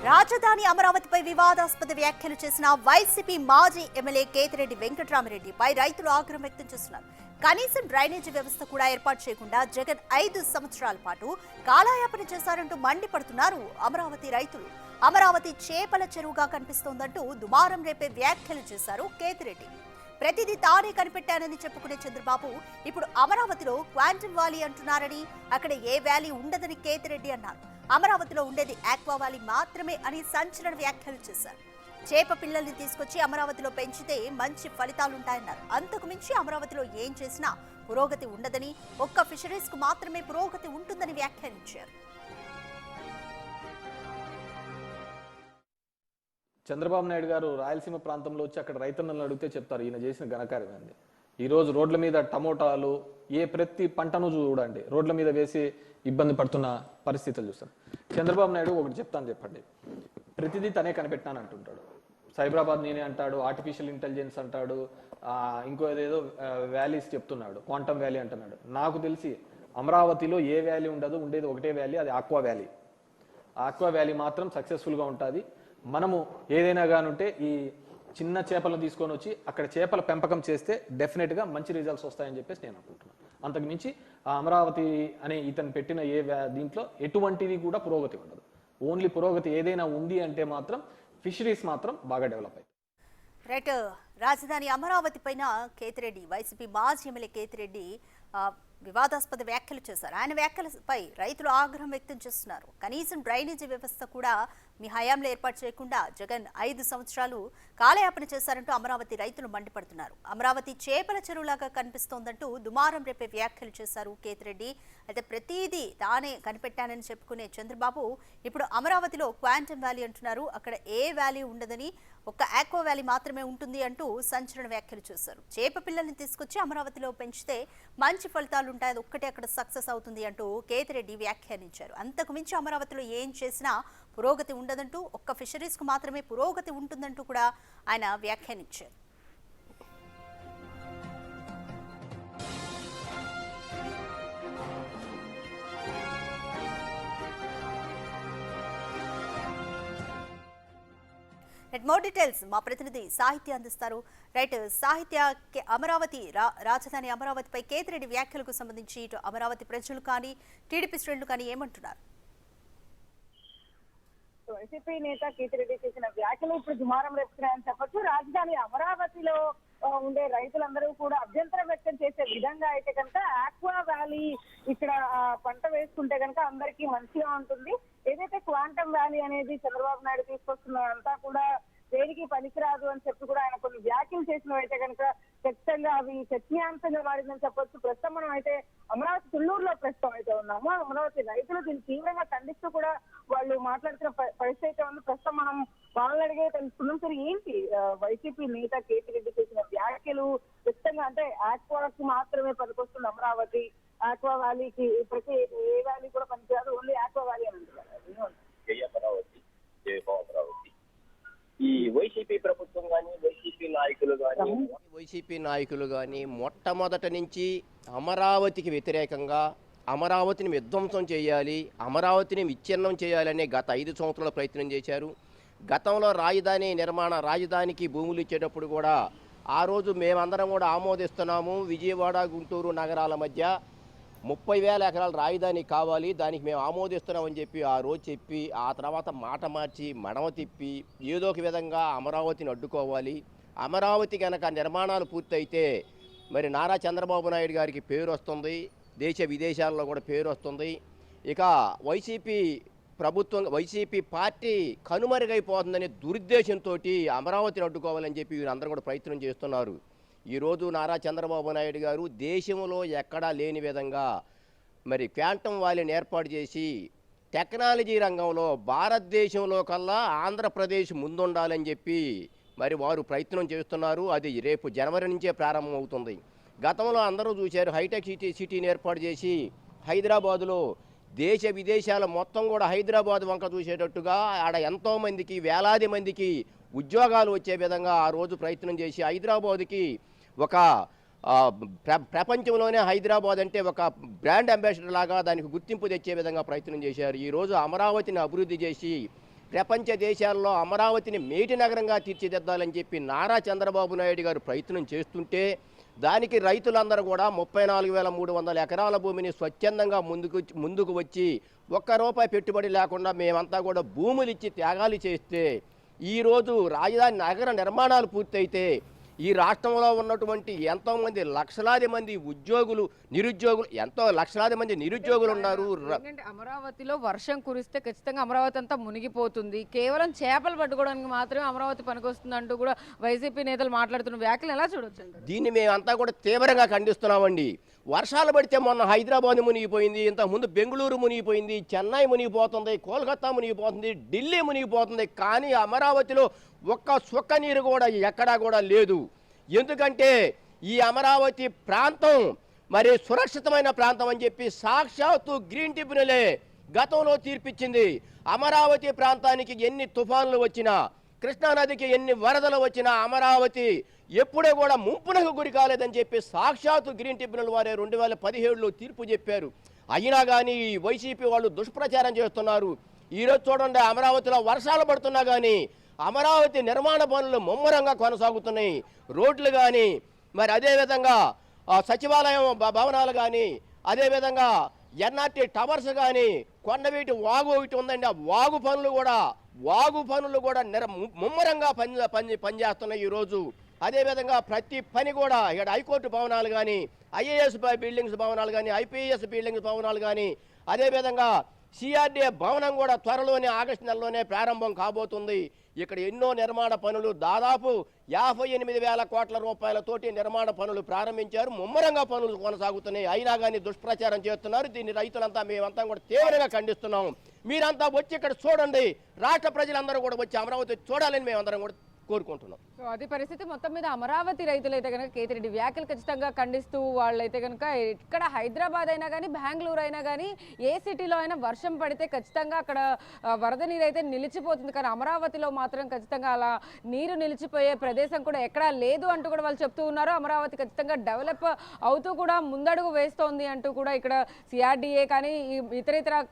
రాజధాని అమరావతిపై వివాదాస్పద వ్యాఖ్యలు చేసిన వైసీపీ మాజీ ఎమ్మెల్యే కేతిరెడ్డి వెంకటరామిరెడ్డిపై రైతులు ఆగ్రహం వ్యక్తం చేస్తున్నారు. కనీసం డ్రైనేజీ వ్యవస్థ కూడా ఏర్పాటు చేయకుండా జగన్ 5 సంవత్సరాల పాటు కాలయాపన చేశారంటూ మండిపడుతున్నారు అమరావతి రైతులు. అమరావతి చేపల చెరువుగా కనిపిస్తోందంటూ దుమారం రేపే వ్యాఖ్యలు చేశారు కేతిరెడ్డి. ప్రతిదీ తానే కనిపెట్టానని చెప్పుకునే చంద్రబాబు ఇప్పుడు అమరావతిలో క్వాంటమ్ వ్యాలీ అంటున్నారని, అక్కడ ఏ వ్యాలీ ఉండదని కేతిరెడ్డి అన్నారు. అమరావతిలో ఉండేది ఆక్వా వ్యాలీ మాత్రమే అని సంచలన వ్యాఖ్యలు చేశారు. చేప పిల్లల్ని తీసుకొచ్చి అమరావతిలో పెంచితే మంచి ఫలితాలుంటాయన్నారు. అంతకు మించి అమరావతిలో ఏం చేసినా పురోగతి ఉండదని, ఒక్క ఫిషరీస్ కు మాత్రమే పురోగతి ఉంటుందని వ్యాఖ్యానించారు. చంద్రబాబు నాయుడు గారు రాయలసీమ ప్రాంతంలో వచ్చి అక్కడ రైతన్నలను అడిగితే చెప్తారు ఈయన చేసిన ఘనకార్యం ఏంది. ఈరోజు రోడ్ల మీద టమోటాలు ప్రతి పంటను చూడండి రోడ్ల మీద వేసి ఇబ్బంది పడుతున్న పరిస్థితులు చూస్తాం. చంద్రబాబు నాయుడు ఒకటి చెప్తాను చెప్పండి, ప్రతిదీ తనే కనిపెట్టాను అంటుంటాడు. సైబరాబాద్ నేనే అంటాడు, ఆర్టిఫిషియల్ ఇంటెలిజెన్స్ అంటాడు, ఇంకో ఏదేదో వ్యాలీస్ చెప్తున్నాడు, క్వాంటమ్ వ్యాలీ అంటున్నాడు. నాకు తెలిసి అమరావతిలో ఏ వ్యాలీ ఉండదు, ఉండేది ఒకటే వ్యాలీ, అది ఆక్వా వ్యాలీ. ఆక్వా వ్యాలీ మాత్రం సక్సెస్ఫుల్గా ఉంటుంది. మనము ఏదైనా కానుంటే ఈ చిన్న చేపలను తీసుకొని వచ్చి అక్కడ చేపల పెంపకం చేస్తే డెఫినెట్గా మంచి రిజల్ట్స్ వస్తాయని చెప్పేసి నేను అనుకుంటున్నాను. అంతకు మించి ఆ అమరావతి అనే ఇతను పెట్టిన దీంట్లో ఎటువంటిది కూడా పురోగతి ఉండదు. ఓన్లీ పురోగతి ఏదైనా ఉంది అంటే మాత్రం ఫిషరీస్ మాత్రం బాగా డెవలప్ అవుతాయి. రైట్. రాజధాని అమరావతి పైన కేతిరెడ్డి, వైసీపీ మాజీ ఎమ్మెల్యే కేతిరెడ్డి వివాదాస్పద వ్యాఖ్యలు చేశారు. ఆయన వ్యాఖ్యలపై రైతులు ఆగ్రహం వ్యక్తం చేస్తున్నారు. కనీసం డ్రైనేజీ వ్యవస్థ కూడా మీ హయాంలో ఏర్పాటు చేయకుండా జగన్ 5 సంవత్సరాలు కాలయాపన చేశారంటూ అమరావతి రైతులు మండిపడుతున్నారు. అమరావతి చేపల చెరువులాగా కనిపిస్తోందంటూ దుమారం రేపే వ్యాఖ్యలు చేశారు కేతిరెడ్డి. అయితే ప్రతిదీ తానే కనిపెట్టానని చెప్పుకునే చంద్రబాబు ఇప్పుడు అమరావతిలో క్వాంటమ్ వ్యాలీ అంటున్నారు. అక్కడ ఏ వ్యాలీ ఉండదని, ఒక్క ఆక్వా వ్యాలీ మాత్రమే ఉంటుంది అంటూ సంచలన వ్యాఖ్యలు చేశారు. చేప పిల్లల్ని తీసుకొచ్చి అమరావతిలో పెంచితే మంచి ఫలితాలు ఉంటాయి, అది ఒక్కటే అక్కడ సక్సెస్ అవుతుంది అంటూ కేతిరెడ్డి వ్యాఖ్యానించారు. అంతకు మించి అమరావతిలో ఏం చేసినా పురోగతి ఉండదంటూ, ఒక్క ఫిషరీస్ కు మాత్రమే పురోగతి ఉంటుందంటూ కూడా ఆయన వ్యాఖ్యానించారు. మోర్ డీటెయిల్స్ మా ప్రతినిధి సాహిత్య అందిస్తారు. రైట్ సాహిత్య, అమరావతి రాజధాని అమరావతిపై కేతిరెడ్డి వ్యాఖ్యలకు సంబంధించి ఇటు అమరావతి ప్రజలు కానీ టీడీపీ శ్రేణులు కానీ ఏమంటున్నారు? వైసీపీ నేత కేతిరెడ్డి చేసిన వ్యాఖ్యలు ఇప్పుడు దుమారం రేపుతున్నాయని చెప్పొచ్చు. రాజధాని అమరావతిలో ఉండే రైతులందరూ కూడా అభ్యంతరం వ్యక్తం చేసే విధంగా అయితే కనుక ఆక్వా వ్యాలీ ఇక్కడ పంట వేసుకుంటే కనుక అందరికీ మంచిగా ఉంటుంది. ఏదైతే క్వాంటమ్ వ్యాలీ అనేది చంద్రబాబు నాయుడు తీసుకొస్తున్నారంతా కూడా దేనికి పనికిరాదు అని చెప్పి కూడా ఆయన కొన్ని వ్యాఖ్యలు చేసినవైతే కనుక ఖచ్చితంగా అవి చర్చనీయాంశంగా మారిందని చెప్పొచ్చు. ప్రస్తుతం మనం అయితే అమరావతి తుళ్ళూరులో ప్రస్తుతం అయితే ఉన్నాము. అమరావతి రైతులు దీన్ని తీవ్రంగా ఖండిస్తూ కూడా వాళ్ళు మాట్లాడుతున్న పరిస్థితి అయితే ఉంది. ప్రస్తుతం మనం వాళ్ళని అడిగే తెలుసుకున్నాం. సరే, ఏంటి వైసీపీ నేత కేతిరెడ్డి చేసిన వ్యాఖ్యలు? ఖచ్చితంగా అంటే ఆక్వాకి మాత్రమే పనికొస్తుంది అమరావతి, ఆక్వా వ్యాలీకి ప్రతి ఏ వ్యాలీ కూడా పనికిరాదు, ఓన్లీ ఆక్వా వ్యాలీ అని అంటున్నారు. ఈ వైసీపీ ప్రభుత్వం కానీ వైసీపీ నాయకులు కానీ మొట్టమొదటి నుంచి అమరావతికి వ్యతిరేకంగా అమరావతిని విధ్వంసం చేయాలి, అమరావతిని విచ్ఛిన్నం చేయాలనే గత 5 సంవత్సరాల ప్రయత్నం చేశారు. గతంలో రాజధానికి భూములు ఇచ్చేటప్పుడు కూడా ఆ రోజు మేమందరం కూడా ఆమోదిస్తున్నాము. విజయవాడ గుంటూరు నగరాల మధ్య 30,000 ఎకరాల రాజధాని కావాలి, దానికి మేము ఆమోదిస్తున్నామని చెప్పి ఆ రోజు చెప్పి ఆ తర్వాత మాట మార్చి మడమ తిప్పి ఏదో ఒక విధంగా అమరావతిని అడ్డుకోవాలి. అమరావతి కనుక నిర్మాణాలు పూర్తయితే మరి నారా చంద్రబాబు నాయుడు గారికి పేరు వస్తుంది, దేశ విదేశాల్లో కూడా పేరు వస్తుంది. ఇక వైసీపీ పార్టీ కనుమరుగైపోతుందనే దురుద్దేశంతో అమరావతిని అడ్డుకోవాలని చెప్పి వీరందరూ కూడా ప్రయత్నం చేస్తున్నారు. ఈరోజు నారా చంద్రబాబు నాయుడు గారు దేశంలో ఎక్కడా లేని విధంగా మరి క్వాంటమ్ వ్యాలీని ఏర్పాటు చేసి టెక్నాలజీ రంగంలో భారతదేశంలో కల్లా ఆంధ్రప్రదేశ్ ముందుండాలని చెప్పి మరి వారు ప్రయత్నం చేస్తున్నారు. అది రేపు జనవరి నుంచే ప్రారంభమవుతుంది. గతంలో అందరూ చూశారు, హైటెక్ సిటీని ఏర్పాటు చేసి హైదరాబాదులో దేశ విదేశాల మొత్తం కూడా హైదరాబాద్ వంక చూసేటట్టుగా ఆడ ఎంతోమందికి వేలాది మందికి ఉద్యోగాలు వచ్చే విధంగా ఆ రోజు ప్రయత్నం చేసి హైదరాబాద్కి ఒక ప్రపంచంలోనే హైదరాబాద్ అంటే ఒక బ్రాండ్ అంబాసిడర్ లాగా దానికి గుర్తింపు తెచ్చే విధంగా ప్రయత్నం చేశారు. ఈరోజు అమరావతిని అభివృద్ధి చేసి ప్రపంచ దేశాల్లో అమరావతిని మేటి నగరంగా తీర్చిదిద్దాలని చెప్పి నారా చంద్రబాబు నాయుడు గారు ప్రయత్నం చేస్తుంటే దానికి రైతులందరూ కూడా 34,300 ఎకరాల భూమిని స్వచ్ఛందంగా ముందుకు వచ్చి ఒక్క రూపాయి పెట్టుబడి లేకుండా మేమంతా కూడా భూములు ఇచ్చి త్యాగాలు చేస్తే ఈరోజు రాజధాని నగర నిర్మాణాలు పూర్తయితే ఈ రాష్ట్రంలో ఉన్నటువంటి ఎంతోమంది లక్షలాది మంది లక్షలాది మంది నిరుద్యోగులు ఉన్నారు. ఎందుకంటే అమరావతిలో వర్షం కురిస్తే ఖచ్చితంగా అమరావతి అంతా మునిగిపోతుంది, కేవలం చేపలు పట్టుకోవడానికి మాత్రమే అమరావతి పనికొస్తుంది అంటూ కూడా వైసీపీ నేతలు మాట్లాడుతున్న వ్యాఖ్యలు ఎలా చూడొచ్చు? దీన్ని మేమంతా కూడా తీవ్రంగా ఖండిస్తున్నామండి. వర్షాలు పడితే మొన్న హైదరాబాద్ మునిగిపోయింది, ఇంతకుముందు బెంగళూరు మునిగిపోయింది, చెన్నై మునిగిపోతుంది, కోల్కతా మునిగిపోతుంది, ఢిల్లీ మునిగిపోతుంది. కానీ అమరావతిలో ఒక్క సుక్క నీరు కూడా ఎక్కడా కూడా లేదు. ఎందుకంటే ఈ అమరావతి ప్రాంతం మరి సురక్షితమైన ప్రాంతం అని చెప్పి సాక్షాత్తు గ్రీన్ ట్రిబ్యునలే గతంలో తీర్పిచ్చింది. అమరావతి ప్రాంతానికి ఎన్ని తుఫాన్లు వచ్చినా, కృష్ణానదికి ఎన్ని వరదలు వచ్చినా అమరావతి ఎప్పుడూ కూడా ముంపునకు గురి కాలేదని చెప్పి సాక్షాత్తు గ్రీన్ ట్రిబ్యునల్ వారే 2017లో తీర్పు చెప్పారు. అయినా కానీ వైసీపీ వాళ్ళు దుష్ప్రచారం చేస్తున్నారు. ఈరోజు చూడండి, అమరావతిలో వర్షాలు పడుతున్నా కానీ అమరావతి నిర్మాణ పనులు ముమ్మరంగా కొనసాగుతున్నాయి. రోడ్లు కానీ, మరి అదేవిధంగా సచివాలయం భవనాలు కానీ, అదేవిధంగా ఎన్ఆర్టీ టవర్స్ కానీ, కొండవీటి వాగు ఒకటి ఉందండి, ఆ వాగు పనులు కూడా ముమ్మరంగా పనిచేస్తున్నాయి ఈరోజు. అదేవిధంగా ప్రతి పని కూడా ఇక్కడ హైకోర్టు భవనాలు కానీ, ఐఏఎస్ బిల్డింగ్స్ భవనాలు కానీ, ఐపీఎస్ బిల్డింగ్స్ భవనాలు కానీ, అదేవిధంగా సిఆర్డీఏ భవనం కూడా త్వరలోనే ఆగస్టు నెలలోనే ప్రారంభం కాబోతుంది. ఇక్కడ ఎన్నో నిర్మాణ పనులు దాదాపు 58,000 కోట్ల రూపాయలతోటి నిర్మాణ పనులు ప్రారంభించారు. ముమ్మరంగా పనులు కొనసాగుతున్నాయి. అయినా కానీ దుష్ప్రచారం చేస్తున్నారు. దీన్ని రైతులంతా మేమంతా కూడా తీవ్రంగా ఖండిస్తున్నాం. మీరంతా వచ్చి ఇక్కడ చూడండి, రాష్ట్ర ప్రజలందరూ కూడా వచ్చి అమరావతి చూడాలని మేమందరం కూడా కోరుకుంటున్నాం. సో అది పరిస్థితి. మొత్తం మీద అమరావతి రైతులైతే కనుక కేతిరెడ్డి వ్యాఖ్యలు ఖచ్చితంగా ఖండిస్తూ వాళ్ళైతే కనుక ఇక్కడ హైదరాబాద్ అయినా కానీ, బెంగళూరు అయినా కానీ, ఏ సిటీలో అయినా వర్షం పడితే ఖచ్చితంగా అక్కడ వరద నీరు అయితే నిలిచిపోతుంది. కానీ అమరావతిలో మాత్రం ఖచ్చితంగా అలా నీరు నిలిచిపోయే ప్రదేశం కూడా ఎక్కడా లేదు అంటూ కూడా వాళ్ళు చెప్తూ ఉన్నారు. అమరావతి ఖచ్చితంగా డెవలప్ అవుతూ కూడా ముందడుగు వేస్తోంది అంటూ కూడా ఇక్కడ సిఆర్డీఏ కానీ ఇతర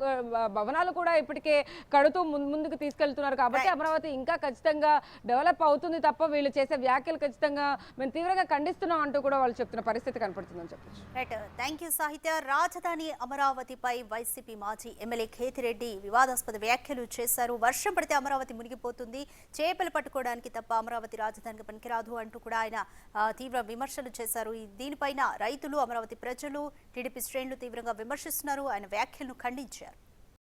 భవనాలు కూడా ఇప్పటికే కడుతూ ముందుకు తీసుకెళ్తున్నారు. కాబట్టి అమరావతి ఇంకా ఖచ్చితంగా డెవలప్ అవుతుంది తప్ప వీళ్ళు చేసే వ్యాఖ్యలు ఖచ్చితంగా మేము తీవ్రంగా ఖండిస్తున్నాం అంటూ కూడా వాళ్ళు చెప్తున్న పరిస్థితి కనపడుతుందని చెప్పచ్చు. రైట్, థ్యాంక్ యూ సాహిత్య. రాజధాని అమరావతిపై వైసీపీ మాజీ ఎమ్మెల్యే కేతిరెడ్డి వివాదాస్పద వ్యాఖ్యలు చేశారు. వర్షం పడితే అమరావతి మునిగిపోతుంది, చేపలు పట్టుకోవడానికి తప్ప అమరావతి రాజధానికి పనికిరాదు అంటూ కూడా ఆయన తీవ్ర విమర్శలు చేశారు. దీనిపైన రైతులు, అమరావతి ప్రజలు, టీడీపీ శ్రేణులు తీవ్రంగా విమర్శిస్తున్నారు. ఆయన వ్యాఖ్యలను ఖండించారు.